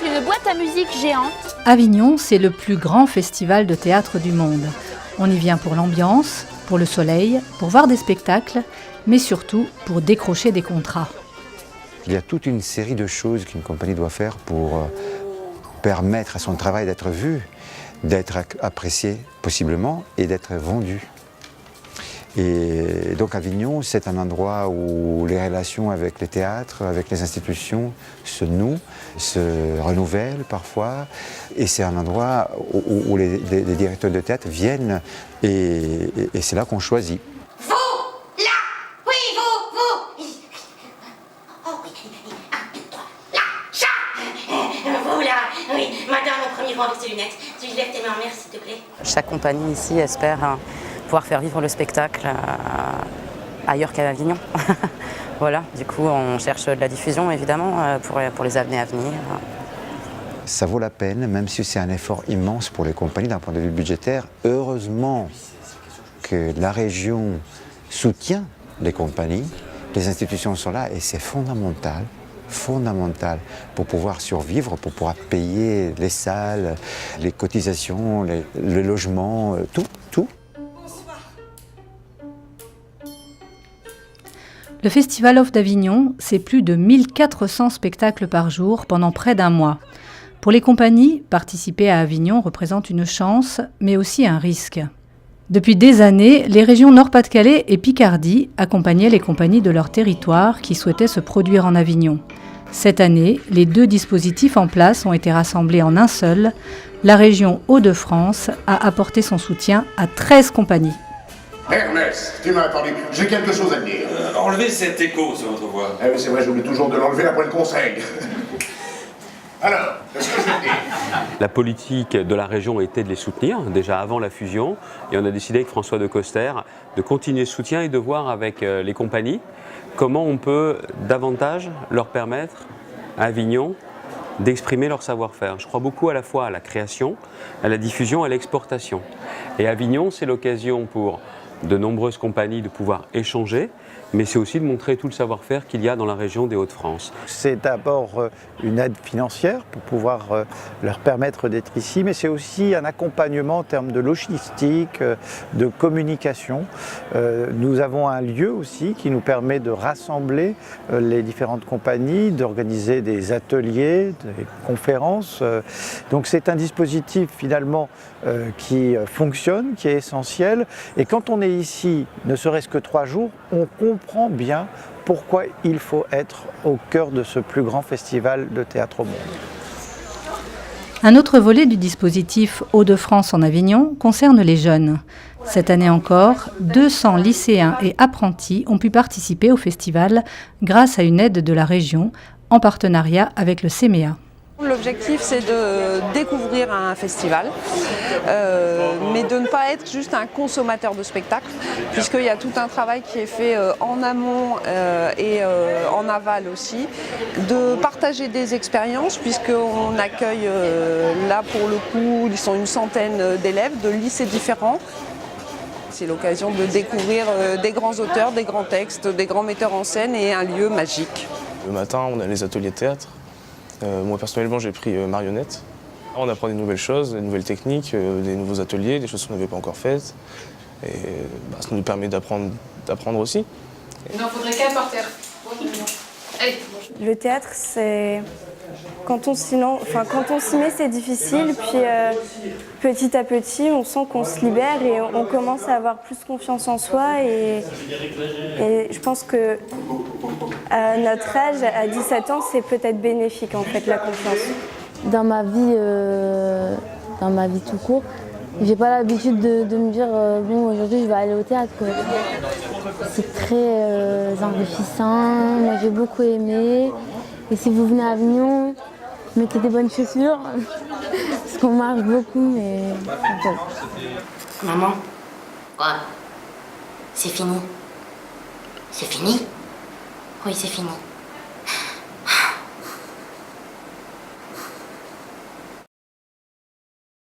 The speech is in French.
une boîte à musique géante. Avignon, c'est le plus grand festival de théâtre du monde. On y vient pour l'ambiance, pour le soleil, pour voir des spectacles, mais surtout pour décrocher des contrats. Il y a toute une série de choses qu'une compagnie doit faire pour permettre à son travail d'être vu, d'être apprécié possiblement et d'être vendu. Et donc Avignon, c'est un endroit où les relations avec les théâtres, avec les institutions se nouent, se renouvellent parfois. Et c'est un endroit où les directeurs de théâtre viennent et c'est là qu'on choisit. Vous, là, oui, vous. Oh oui, 1, 2, 3, là, chat. Vous, là, oui, madame, au premier rang avec ses lunettes. Tu lèves tes mains en mer, s'il te plaît. Chaque compagnie ici espère pouvoir faire vivre le spectacle ailleurs qu'à Avignon. Voilà, du coup on cherche de la diffusion évidemment pour les années à venir. Ça vaut la peine, même si c'est un effort immense pour les compagnies d'un point de vue budgétaire. Heureusement que la région soutient les compagnies, les institutions sont là et c'est fondamental pour pouvoir survivre, pour pouvoir payer les salles, les cotisations, le logement, tout. Le Festival Off d'Avignon, c'est plus de 1400 spectacles par jour pendant près d'un mois. Pour les compagnies, participer à Avignon représente une chance, mais aussi un risque. Depuis des années, les régions Nord-Pas-de-Calais et Picardie accompagnaient les compagnies de leur territoire qui souhaitaient se produire en Avignon. Cette année, les deux dispositifs en place ont été rassemblés en un seul. La région Hauts-de-France a apporté son soutien à 13 compagnies. Ernest, tu m'as entendu, j'ai quelque chose à te dire. Enlevez cet écho sur votre voix. Eh oui, c'est vrai, j'oublie toujours de l'enlever après le conseil. Alors, qu'est-ce que je vais te dire ? La politique de la région était de les soutenir, déjà avant la fusion, et on a décidé avec François Decoster de continuer ce soutien et de voir avec les compagnies comment on peut davantage leur permettre à Avignon d'exprimer leur savoir-faire. Je crois beaucoup à la fois à la création, à la diffusion, à l'exportation. Et Avignon, c'est l'occasion pour de nombreuses compagnies de pouvoir échanger, mais c'est aussi de montrer tout le savoir-faire qu'il y a dans la région des Hauts-de-France. C'est d'abord une aide financière pour pouvoir leur permettre d'être ici, mais c'est aussi un accompagnement en termes de logistique, de communication. Nous avons un lieu aussi qui nous permet de rassembler les différentes compagnies, d'organiser des ateliers, des conférences. Donc c'est un dispositif finalement qui fonctionne, qui est essentiel. Et quand on est ici, ne serait-ce que 3 jours, on comprend bien pourquoi il faut être au cœur de ce plus grand festival de théâtre au monde. Un autre volet du dispositif Hauts-de-France en Avignon concerne les jeunes. Cette année encore, 200 lycéens et apprentis ont pu participer au festival grâce à une aide de la région en partenariat avec le CEMEA. L'objectif, c'est de découvrir un festival, mais de ne pas être juste un consommateur de spectacles, puisqu'il y a tout un travail qui est fait en amont et en aval aussi, de partager des expériences, puisqu'on accueille là pour le coup, ils sont une centaine d'élèves de lycées différents. C'est l'occasion de découvrir des grands auteurs, des grands textes, des grands metteurs en scène et un lieu magique. Le matin, on a les ateliers de théâtre. Moi personnellement j'ai pris marionnette. On apprend des nouvelles choses, des nouvelles techniques, des nouveaux ateliers, des choses qu'on n'avait pas encore faites. Et ça nous permet d'apprendre aussi. Il n'en faudrait qu'un par terre. Allez. Le théâtre, c'est... Quand on s'y met, c'est difficile. Puis petit à petit, on sent qu'on se libère et on commence à avoir plus confiance en soi. Et je pense que à notre âge, à 17 ans, c'est peut-être bénéfique en fait, la confiance. Dans ma vie tout court, j'ai pas l'habitude de me dire bon, aujourd'hui je vais aller au théâtre, quoi. C'est très enrichissant, moi j'ai beaucoup aimé. Et si vous venez à Avignon, mettez des bonnes chaussures, parce qu'on marche beaucoup, mais c'est top. Maman, quoi ? C'est fini. C'est fini ? Oui, c'est fini.